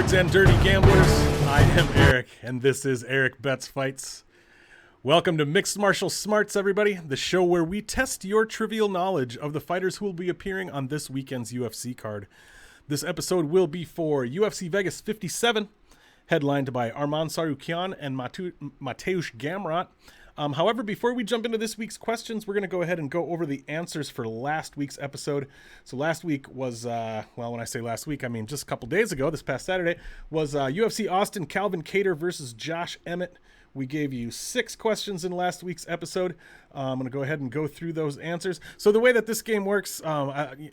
nerds and dirty gamblers. I am Eric, and this is Eric Bets Fights. Welcome to Mixed Martial Smarts, everybody, the show where we test your trivial knowledge of the fighters who will be appearing on this weekend's UFC card. This episode will be for UFC VEGAS 57, headlined by ARMAN TSARUKYAN and MATEUSZ GAMROT. However, before we jump into this week's questions, we're going to go ahead and go over the answers for last week's episode. So last week was, well, when I say last week, I mean just a couple days ago, this past Saturday, was UFC Austin Calvin Kattar versus Josh Emmett. We gave you 6 questions in last week's episode. I'm going to go ahead and go through those answers. So the way that this game works, go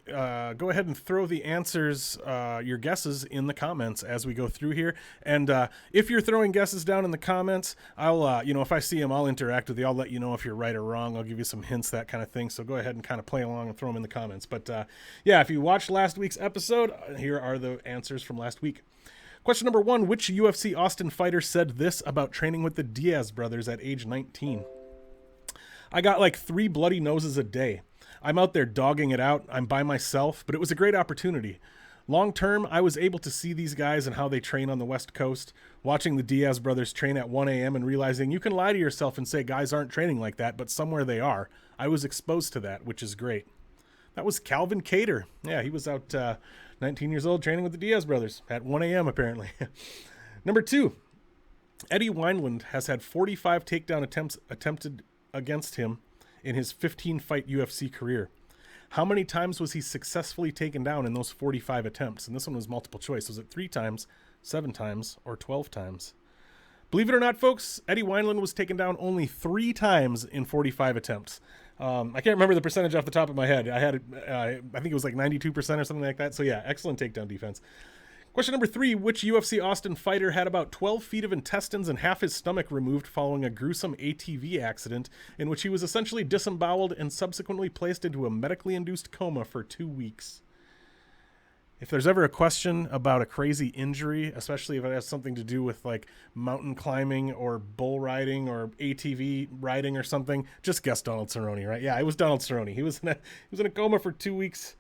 ahead and throw the answers, your guesses, in the comments as we go through here. And if you're throwing guesses down in the comments, I'll, if I see them, I'll interact with you. I'll let you know if you're right or wrong. I'll give you some hints, that kind of thing. So go ahead and kind of play along and throw them in the comments. But yeah, if you watched last week's episode, here are the answers from last week. Question number 1, which UFC Austin fighter said this about training with the Diaz brothers at age 19? I got like 3 bloody noses a day. I'm out there dogging it out. I'm by myself, but it was a great opportunity. Long term, I was able to see these guys and how they train on the West Coast, watching the Diaz brothers train at 1 a.m. and realizing you can lie to yourself and say guys aren't training like that, but somewhere they are. I was exposed to that, which is great. That was Calvin Kattar. Yeah, he was out 19 years old training with the Diaz brothers at 1 a.m. apparently. Number 2, Eddie Wineland has had 45 takedown attempts attempted against him in his 15-fight UFC career. How many times was he successfully taken down in those 45 attempts? And this one was multiple choice. Was it 3 times, 7 times, or 12 times? Believe it or not, folks, Eddie Wineland was taken down only 3 times in 45 attempts. I can't remember the percentage off the top of my head. I had it, I think it was like 92% or something like that. So yeah, excellent takedown defense. Question number 3, which UFC Austin fighter had about 12 feet of intestines and half his stomach removed following a gruesome ATV accident in which he was essentially disemboweled and subsequently placed into a medically induced coma for 2 weeks? If there's ever a question about a crazy injury, especially if it has something to do with like mountain climbing or bull riding or ATV riding or something, just guess Donald Cerrone, right? Yeah, it was Donald Cerrone. He was in a coma for 2 weeks.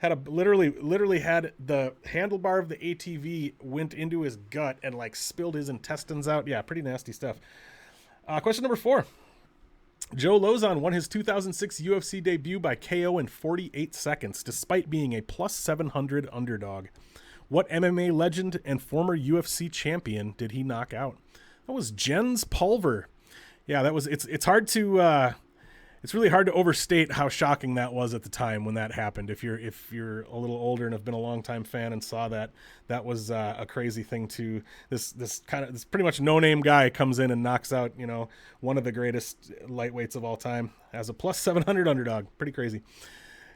Literally had the handlebar of the ATV went into his gut and like spilled his intestines out. Yeah, pretty nasty stuff. Question number 4. Joe Lozon won his 2006 UFC debut by KO in 48 seconds, despite being a plus 700 underdog. What MMA legend and former UFC champion did he knock out? That was Jens Pulver. Yeah, that was. It's hard to. It's really hard to overstate how shocking that was at the time when that happened. If you're a little older and have been a longtime fan and saw that, that was a crazy thing to this pretty much no-name guy comes in and knocks out, one of the greatest lightweights of all time as a plus 700 underdog. Pretty crazy.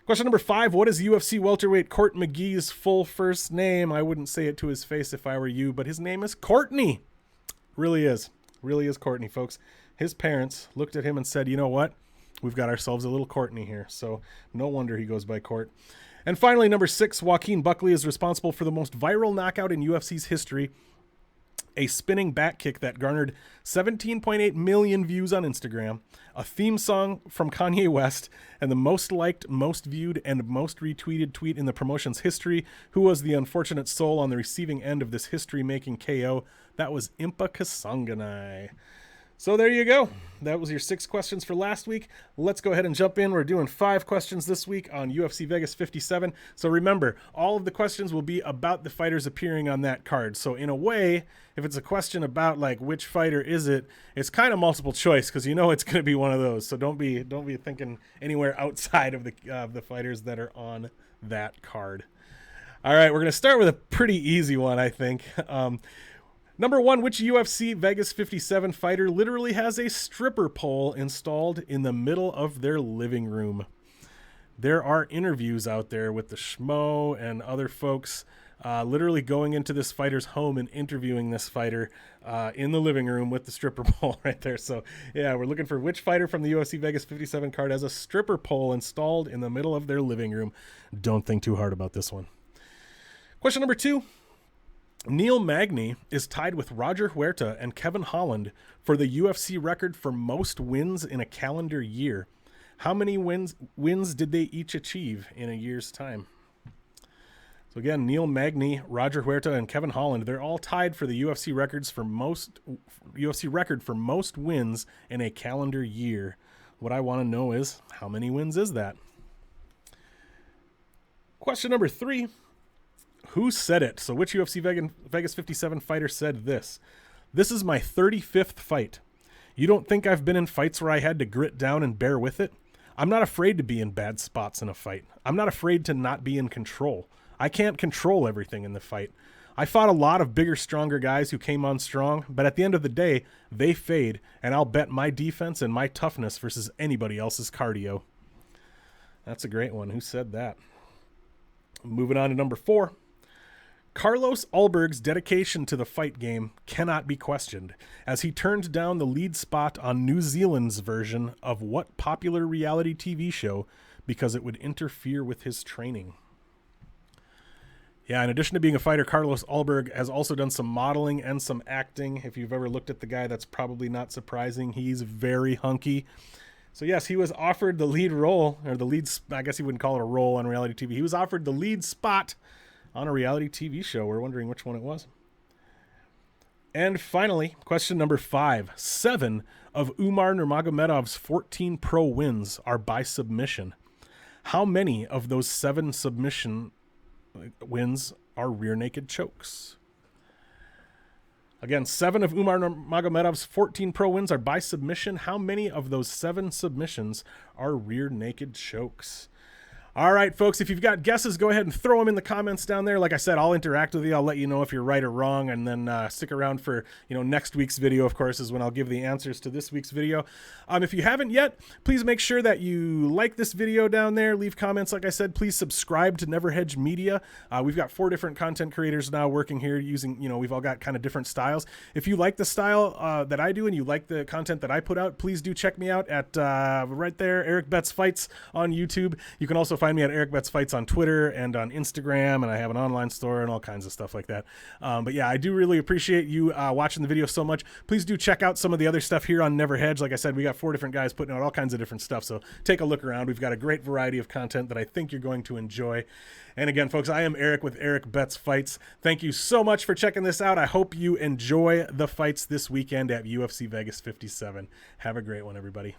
Question number 5, what is UFC welterweight Court McGee's full first name? I wouldn't say it to his face if I were you, but his name is Courtney. Really is Courtney, folks. His parents looked at him and said, you know what? We've got ourselves a little Courtney here, so no wonder he goes by Court. And finally, number 6, Joaquin Buckley is responsible for the most viral knockout in UFC's history, a spinning back kick that garnered 17.8 million views on Instagram, a theme song from Kanye West, and the most liked, most viewed, and most retweeted tweet in the promotion's history. Who was the unfortunate soul on the receiving end of this history-making KO? That was Impa Kasanganay. So there you go. That was your 6 questions for last week. Let's go ahead and jump in. We're doing 5 questions this week on UFC VEGAS 57. So remember, all of the questions will be about the fighters appearing on that card. So in a way, if it's a question about like which fighter is it, it's kind of multiple choice because it's going to be one of those. So don't be thinking anywhere outside of the fighters that are on that card. All right, we're going to start with a pretty easy one, I think. Number 1, which UFC VEGAS 57 fighter literally has a stripper pole installed in the middle of their living room? There are interviews out there with the Schmo and other folks literally going into this fighter's home and interviewing this fighter in the living room with the stripper pole right there. So, yeah, we're looking for which fighter from the UFC VEGAS 57 card has a stripper pole installed in the middle of their living room. Don't think too hard about this one. Question number 2. Neil Magny is tied with Roger Huerta and Kevin Holland for the UFC record for most wins in a calendar year. How many wins did they each achieve in a year's time? So again, Neil Magny, Roger Huerta, and Kevin Holland, they're all tied for the UFC record for most wins in a calendar year. What I want to know is, how many wins is that? Question number 3. Who said it? So which UFC Vegas 57 fighter said this? This is my 35th fight. You don't think I've been in fights where I had to grit down and bear with it? I'm not afraid to be in bad spots in a fight. I'm not afraid to not be in control. I can't control everything in the fight. I fought a lot of bigger, stronger guys who came on strong, but at the end of the day, they fade, and I'll bet my defense and my toughness versus anybody else's cardio. That's a great one. Who said that? Moving on to number 4. Carlos Ulberg's dedication to the fight game cannot be questioned, as he turned down the lead spot on New Zealand's version of what popular reality TV show because it would interfere with his training? Yeah, in addition to being a fighter, Carlos Ulberg has also done some modeling and some acting. If you've ever looked at the guy, that's probably not surprising. He's very hunky. So yes, he was offered the lead role, or the lead, I guess you wouldn't call it a role on reality TV. He was offered the lead spot on a reality TV show. We're wondering which one it was. And finally, question number 5. 7 of Umar Nurmagomedov's 14 pro wins are by submission. How many of those 7 submission wins are rear naked chokes? Again, 7 of Umar Nurmagomedov's 14 pro wins are by submission. How many of those 7 submissions are rear naked chokes? All right, folks, if you've got guesses, go ahead and throw them in the comments down there. Like I said, I'll interact with you. I'll let you know if you're right or wrong, and then stick around for next week's video, of course, is when I'll give the answers to this week's video. If you haven't yet, please make sure that you like this video down there. Leave comments. Like I said, please subscribe to Never Hedge Media. We've got 4 different content creators now working here using, we've all got kind of different styles. If you like the style that I do and you like the content that I put out, please do check me out at right there, Erik Betts Fights on YouTube. You can also find me at Erik Betts Fights on Twitter and on Instagram, and I have an online store and all kinds of stuff like that. But yeah, I do really appreciate you watching the video so much. Please do check out some of the other stuff here on Never Hedge. Like I said, we got 4 different guys putting out all kinds of different stuff, so take a look around. We've got a great variety of content that I think you're going to enjoy. And again, folks, I am Erik with Erik Betts Fights. Thank you so much for checking this out. I hope you enjoy the fights this weekend at UFC Vegas 57. Have a great one, everybody.